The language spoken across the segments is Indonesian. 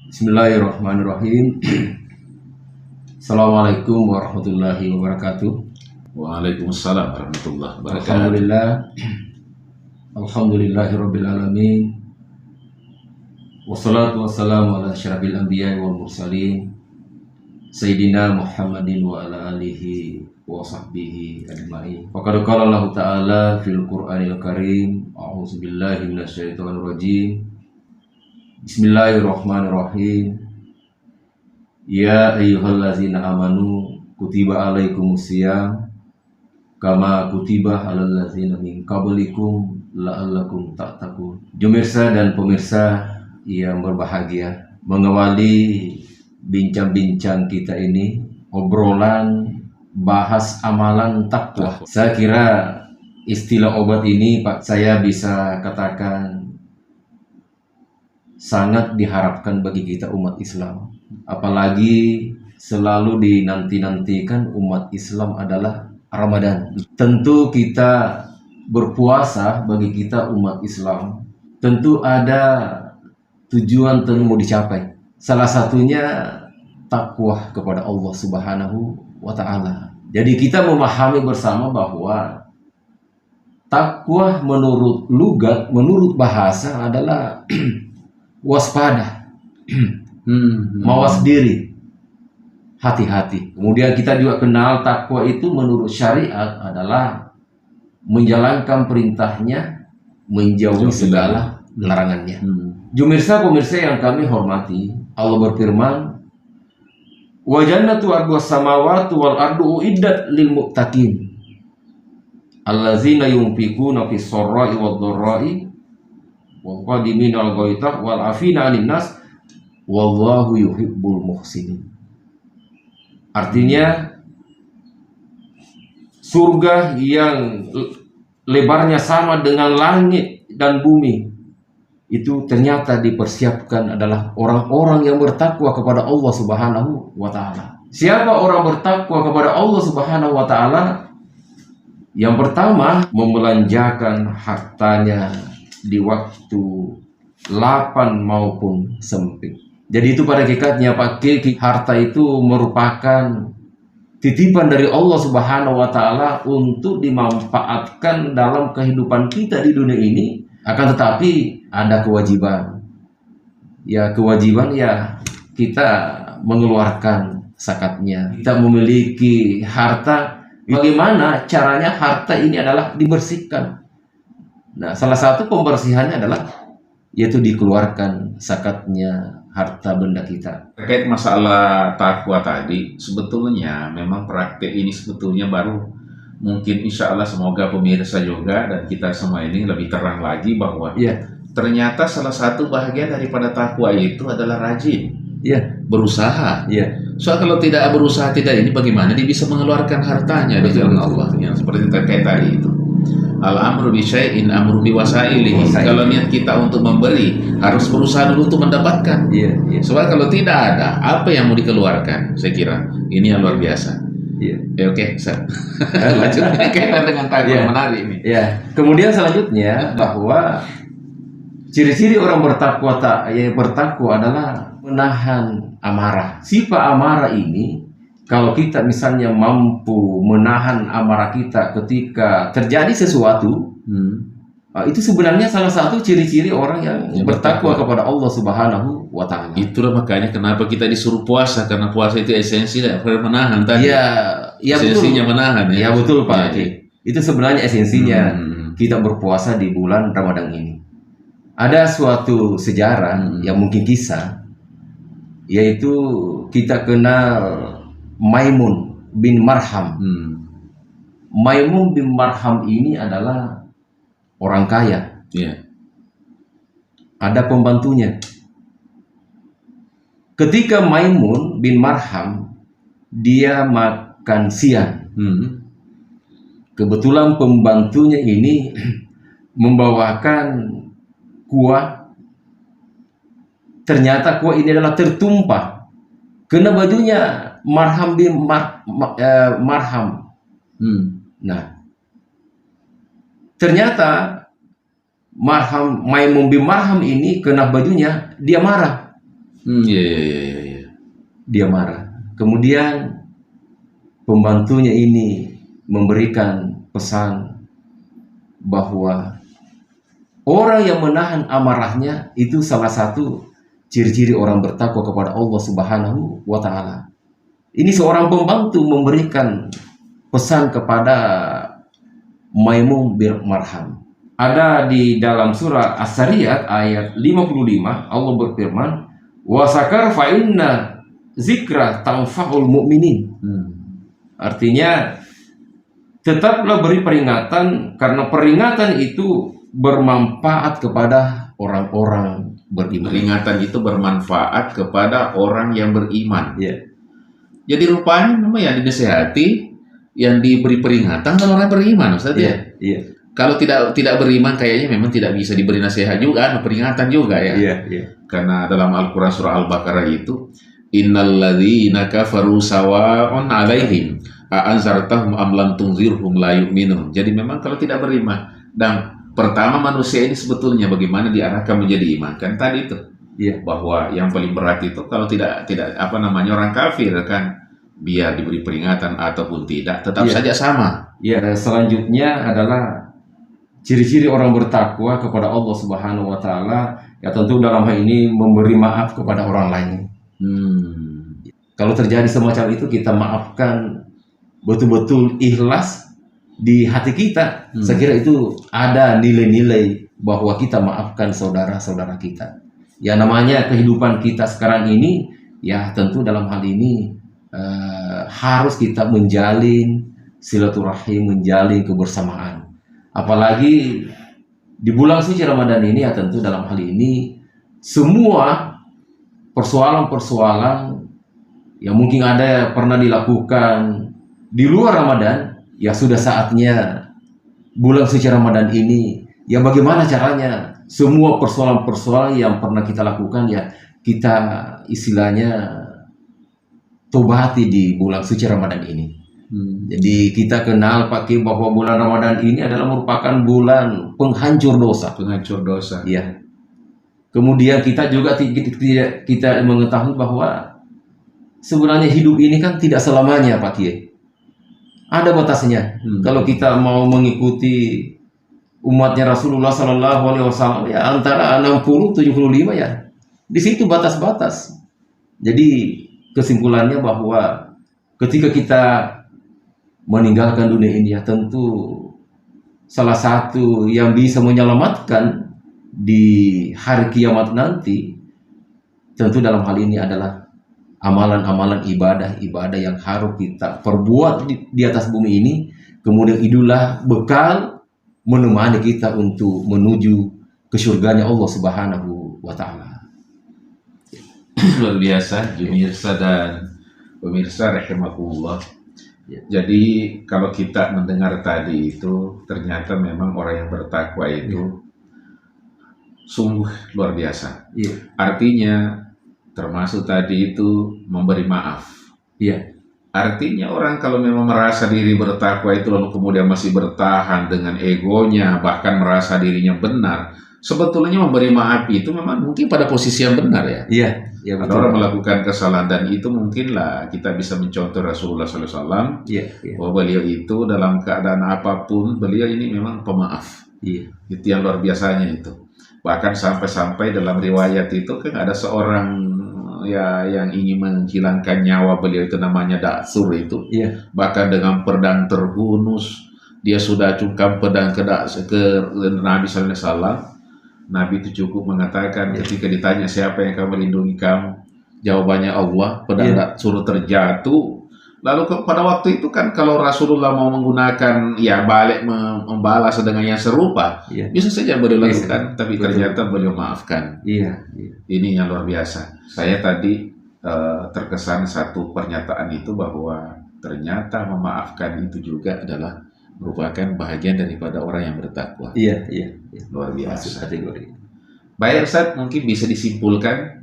Bismillahirrahmanirrahim. Assalamualaikum warahmatullahi wabarakatuh. Waalaikumsalam warahmatullahi wabarakatuh. Alhamdulillahirabbil alamin. Wassalatu wassalamu ala asyrafil anbiya'i wal mursalin Sayyidina Muhammadin wa ala alihi wa sahbihi ajma'in. Faqad qala Allah Ta'ala fil Qur'anil Karim, a'udzu billahi minasyaitonir rajim. Bismillahirrahmanirrahim. Ya ayyuhallazina amanu kutiba alaikumusiyam kama kutiba alal ladzina min qablikum la'allakum tattaqun. Jumirsa dan pemirsa yang berbahagia, mengawali bincang-bincang kita ini, obrolan bahas amalan takwa. Saya kira istilah obat ini Pak, saya bisa katakan sangat diharapkan bagi kita umat Islam. Apalagi selalu dinanti-nantikan umat Islam adalah Ramadan. Tentu kita berpuasa bagi kita umat Islam, tentu ada tujuan yang mau dicapai. Salah satunya takwa kepada Allah Subhanahu wa Ta'ala. Jadi kita memahami bersama bahwa takwa menurut lugat, menurut bahasa adalah waspada, mawas diri, hati-hati. Kemudian kita juga kenal takwa itu menurut syariat adalah menjalankan perintahnya, menjauhi segala larangannya. Jumirsa pemirsa yang kami hormati, Allah berfirman, wa jannatu ardhus samawati wal ardu uiddat lil muttaqin allazina yunfiquna fis sarra'i wad dharra'i wal qadimina al ghaitha wal afina 'anil nas wallahu yuhibbul muhsinin. Artinya surga yang lebarnya sama dengan langit dan bumi itu ternyata dipersiapkan adalah orang-orang yang bertakwa kepada Allah Subhanahu wa Ta'ala. Siapa orang bertakwa kepada Allah Subhanahu wa Ta'ala? Yang pertama, membelanjakan hartanya di waktu lapang maupun sempit. Jadi itu pada hakikatnya Pak, harta itu merupakan titipan dari Allah Subhanahu wa Ta'ala untuk dimanfaatkan dalam kehidupan kita di dunia ini. Akan tetapi ada kewajiban. Ya kewajiban ya kita mengeluarkan zakatnya. Kita memiliki harta, bagaimana caranya harta ini adalah dibersihkan. Nah, salah satu pembersihannya adalah yaitu dikeluarkan zakatnya harta benda kita. Terkait masalah takwa tadi, sebetulnya memang praktek ini sebetulnya baru mungkin insya Allah semoga pemirsa juga dan kita semua ini lebih terang lagi bahwa ternyata salah satu bahagian daripada takwa itu adalah rajin, berusaha. Soal kalau tidak berusaha tidak ini bagaimana dia bisa mengeluarkan hartanya di jalan Allah yang seperti terkait tadi itu. Al-amru bi syai'in amru bi wasailihi. Kalau niat kita untuk memberi harus berusaha dulu untuk mendapatkan. Soal kalau tidak ada apa yang mau dikeluarkan, saya kira ini yang luar biasa. Oke, lanjut kaitan dengan takwa menarik ini. Kemudian selanjutnya bahwa ciri-ciri orang bertakwa bertakwa adalah menahan amarah. Sifat amarah ini, kalau kita misalnya mampu menahan amarah kita ketika terjadi sesuatu, itu sebenarnya salah satu ciri-ciri orang yang bertakwa kepada Allah Subhanahu wa Ta'ala. Itulah makanya kenapa kita disuruh puasa, karena puasa itu esensi menahan tadi. Esensinya betul. Menahan. Ya betul Pak. Itu sebenarnya esensinya kita berpuasa di bulan Ramadan ini. Ada suatu sejarah yang mungkin kisah, yaitu kita kenal Maimun bin Marham. Maimun bin Marham ini adalah orang kaya. Ada pembantunya. Ketika Maimun bin Marham dia makan siang, kebetulan pembantunya ini membawakan kuah. Ternyata kuah ini adalah tertumpah kena bajunya Marham bin Marham. Nah, ternyata Maimun bin Marham ini kena bajunya, dia marah. Iya, iya, iya, iya. Dia marah. Kemudian pembantunya ini memberikan pesan bahwa orang yang menahan amarahnya itu salah satu ciri-ciri orang bertakwa kepada Allah Subhanahu wa Ta'ala. Ini seorang pembantu memberikan pesan kepada Maimun bin Marham. Ada di dalam surah As-Sariyat ayat 55, Allah berfirman, "Wa sakar fa inna zikra tanfa'ul mu'minin." Artinya, tetaplah beri peringatan karena peringatan itu bermanfaat kepada orang-orang beriman. Peringatan itu bermanfaat kepada orang yang beriman. Ya. Jadi rupanya memang yang dinasehati, yang diberi peringatan kalau orang beriman, Ustaz ya. Iya. Kalau tidak beriman kayaknya memang tidak bisa diberi nasihat juga, peringatan juga ya. Iya. Karena dalam Al-Qur'an surah Al-Baqarah itu, innalladzina kafaru sawa'un 'alaihim a anzartahum am lam tunzirhum la yu'minun. Jadi memang kalau tidak beriman, dan pertama manusia ini sebetulnya bagaimana diarahkan menjadi iman, kan tadi itu. Iya. Bahwa yang paling berat itu kalau tidak orang kafir kan, biar diberi peringatan ataupun tidak tetap saja sama. Ya, selanjutnya adalah ciri-ciri orang bertakwa kepada Allah Subhanahu wa Ta'ala, ya tentu dalam hal ini memberi maaf kepada orang lain. Kalau terjadi semacam itu, kita maafkan betul-betul ikhlas di hati kita. Saya kira itu ada nilai-nilai bahwa kita maafkan saudara-saudara kita. Ya, namanya kehidupan kita sekarang ini, ya tentu dalam hal ini harus kita menjalin silaturahim, menjalin kebersamaan. Apalagi di bulan suci Ramadan ini, ya tentu dalam hal ini semua persoalan-persoalan yang mungkin ada pernah dilakukan di luar Ramadan, ya sudah saatnya bulan suci Ramadan ini, ya bagaimana caranya semua persoalan-persoalan yang pernah kita lakukan, ya kita istilahnya tobati di bulan suci Ramadan ini. Jadi kita kenal pakai bahwa bulan Ramadan ini adalah merupakan bulan penghancur dosa. Ya. Kemudian kita juga kita mengetahui bahwa sebenarnya hidup ini kan tidak selamanya, Pak Kiai. Ada batasnya. Kalau kita mau mengikuti umatnya Rasulullah Sallallahu Alaihi Wasallam, ya antara 60-75 ya. Di situ batas-batas. Jadi kesimpulannya bahwa ketika kita meninggalkan dunia ini, ya tentu salah satu yang bisa menyelamatkan di hari kiamat nanti, tentu dalam hal ini adalah amalan-amalan ibadah yang harus kita perbuat di atas bumi ini. Kemudian itulah bekal menemani kita untuk menuju ke surganya Allah Subhanahu wa Ta'ala. Luar biasa, Jumirsa dan pemirsa rahimakumullah. Jadi kalau kita mendengar tadi itu, ternyata memang orang yang bertakwa itu sungguh luar biasa. Artinya termasuk tadi itu memberi maaf. Artinya orang kalau memang merasa diri bertakwa itu lalu kemudian masih bertahan dengan egonya, bahkan merasa dirinya benar, sebetulnya memberi maaf itu memang mungkin pada posisi yang benar ya. Ada orang melakukan kesalahan, dan itu mungkinlah kita bisa mencontoh Rasulullah SAW. Bahwa beliau itu dalam keadaan apapun, beliau ini memang pemaaf. Itu yang luar biasanya itu. Bahkan sampai-sampai dalam riwayat itu kan ada seorang yang ingin menghilangkan nyawa beliau, itu namanya Daksur itu. Bahkan dengan pedang terhunus, dia sudah cungkam pedang ke Nabi Sallallahu Alaihi Wasallam. Nabi itu cukup mengatakan ketika ditanya siapa yang akan melindungi kamu, jawabannya Allah. Pedang suruh terjatuh. Lalu pada waktu itu kan kalau Rasulullah mau menggunakan balik membalas dengan yang serupa, bisa saja beliau lakukan, tapi ternyata beliau maafkan. Ini yang luar biasa. Saya tadi terkesan satu pernyataan itu, bahwa ternyata memaafkan itu juga adalah merupakan bahagian daripada orang yang bertakwa. Luar biasa. Baik Ustaz, mungkin bisa disimpulkan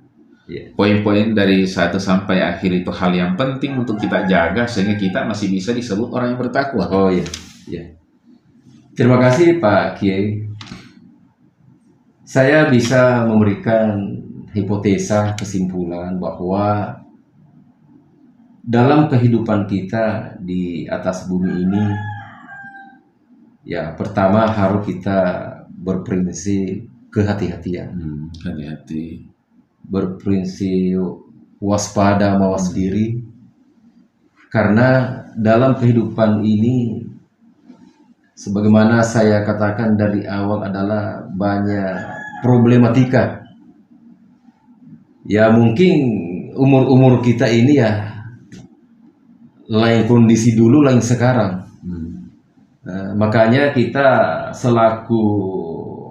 poin-poin dari 1 sampai akhir itu hal yang penting untuk kita jaga sehingga kita masih bisa disebut orang yang bertakwa. Terima kasih Pak Kiai. Saya bisa memberikan hipotesa, kesimpulan bahwa dalam kehidupan kita di atas bumi ini, ya pertama harus kita berprinsip kehati-hatian, Hati-hati. berprinsip waspada mawas diri, karena dalam kehidupan ini, sebagaimana saya katakan dari awal, adalah banyak problematika. Ya mungkin umur kita ini ya lain kondisi dulu, lain sekarang. Makanya kita selaku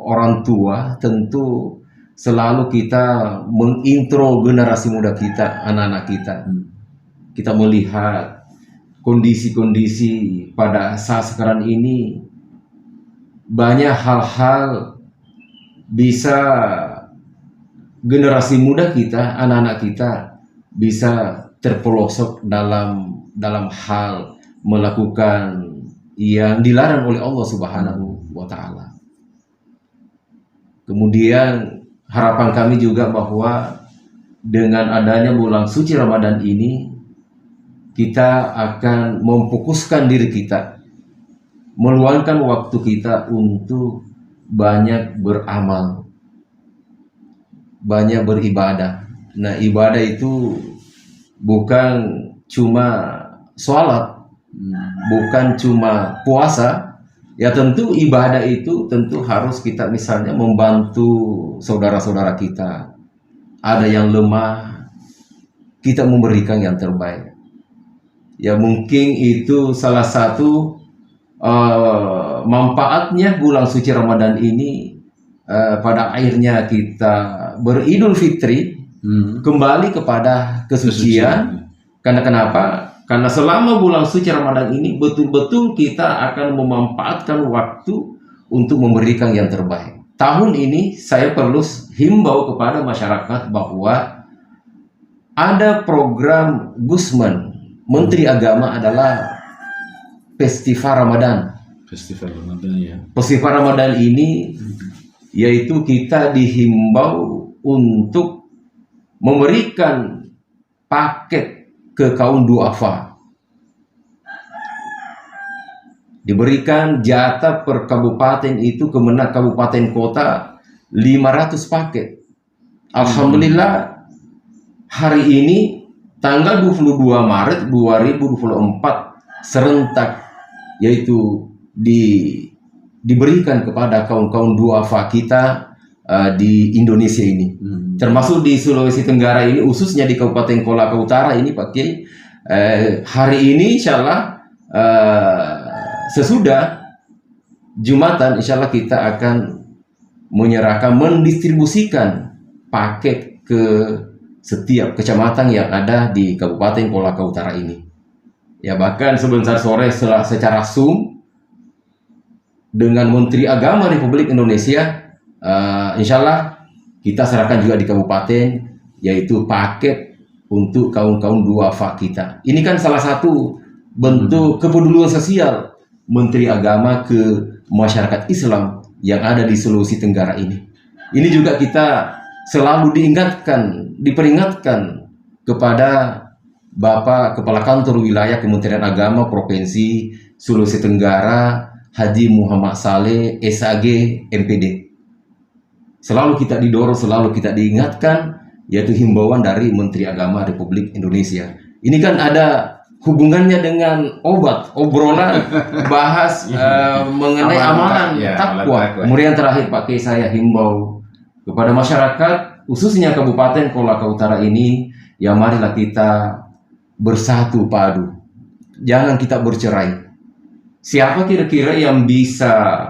orang tua tentu selalu kita mengintro generasi muda kita, anak-anak kita. Kita melihat kondisi-kondisi pada saat sekarang ini, banyak hal-hal bisa generasi muda kita, anak-anak kita bisa terpelosok dalam hal melakukan yang dilarang oleh Allah Subhanahu wa Ta'ala. Kemudian harapan kami juga bahwa dengan adanya bulan suci Ramadan ini, kita akan memfokuskan diri kita, meluangkan waktu kita untuk banyak beramal, banyak beribadah. Nah, ibadah itu bukan cuma sholat, bukan cuma puasa. Ya tentu ibadah itu tentu harus kita misalnya membantu saudara-saudara kita. Ada yang lemah, kita memberikan yang terbaik. Ya mungkin itu salah satu manfaatnya bulan suci Ramadan ini. Pada akhirnya kita beridul fitri, kembali kepada kesucian. Karena kenapa? Karena selama bulan suci Ramadan ini betul-betul kita akan memanfaatkan waktu untuk memberikan yang terbaik. Tahun ini saya perlu himbau kepada masyarakat bahwa ada program Gusman, Menteri Agama, adalah Festival Ramadan. Festival Ramadan ya. Festival Ramadan ini yaitu kita dihimbau untuk memberikan paket ke kaum duafa. Diberikan jatah per kabupaten itu, Kemenak kabupaten kota 500 paket. Alhamdulillah hari ini tanggal 22 Maret 2024 serentak, yaitu diberikan kepada kaum-kaum duafa kita di Indonesia ini, termasuk di Sulawesi Tenggara ini, khususnya di Kabupaten Kolaka Utara ini Pak Kiai. Hari ini insya Allah sesudah Jumatan insya Allah kita akan menyerahkan, mendistribusikan paket ke setiap kecamatan yang ada di Kabupaten Kolaka Utara ini. Ya bahkan sebentar sore secara Zoom dengan Menteri Agama Republik Indonesia, insya Allah kita serahkan juga di kabupaten, yaitu paket untuk kaum-kaum duafa kita. Ini kan salah satu bentuk kepedulian sosial Menteri Agama ke masyarakat Islam yang ada di Sulawesi Tenggara ini. Ini juga kita selalu diperingatkan kepada Bapak Kepala Kantor Wilayah Kementerian Agama Provinsi Sulawesi Tenggara, Haji Muhammad Saleh, SAG, MPD. Selalu kita didorong, selalu kita diingatkan, yaitu himbauan dari Menteri Agama Republik Indonesia. Ini kan ada hubungannya dengan obrolan, bahas mengenai amalan takwa. Kemudian terakhir Pak Kiai, saya himbau kepada masyarakat, khususnya Kabupaten Kolaka Utara ini, ya marilah kita bersatu padu. Jangan kita bercerai. Siapa kira-kira yang bisa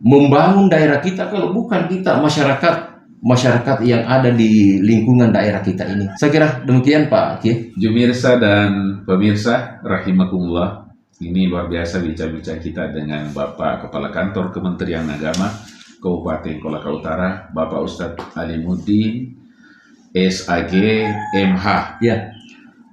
membangun daerah kita kalau bukan kita, masyarakat yang ada di lingkungan daerah kita ini? Saya kira demikian Pak Kiai. Jumirsa dan pemirsa rahimakumullah, ini luar biasa bincang-bincang kita dengan Bapak Kepala Kantor Kementerian Agama Kabupaten Kolaka Utara, Bapak Ustadz Alimuddin SAG MH. Ya.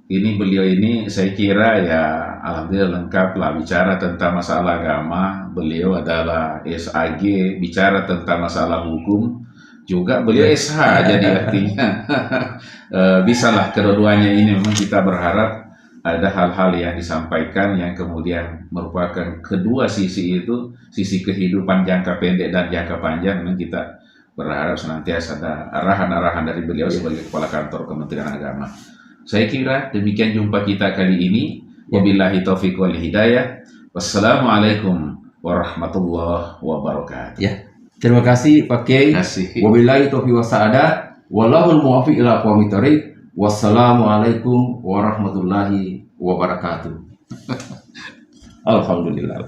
Ini beliau ini saya kira ya alhamdulillah lengkap lah bicara tentang masalah agama. Beliau adalah SAG, bicara tentang masalah hukum, juga beliau SH, jadi artinya bisalah kedua-duanya ini. Memang kita berharap ada hal-hal yang disampaikan yang kemudian merupakan kedua sisi itu, sisi kehidupan jangka pendek dan jangka panjang. Memang kita berharap senantiasa ada arahan-arahan dari beliau sebagai Kepala Kantor Kementerian Agama. Saya kira demikian jumpa kita kali ini. Wabillahi taufiq wal hidayah. Wassalamualaikum warahmatullahi wabarakatuh. Ya, terima kasih Pak Kiai. Wabillahi taufiq wassaada. Wallahul muwaffiq ila aqwamit thoriq. Wassalamualaikum warahmatullahi wabarakatuh. Alhamdulillah.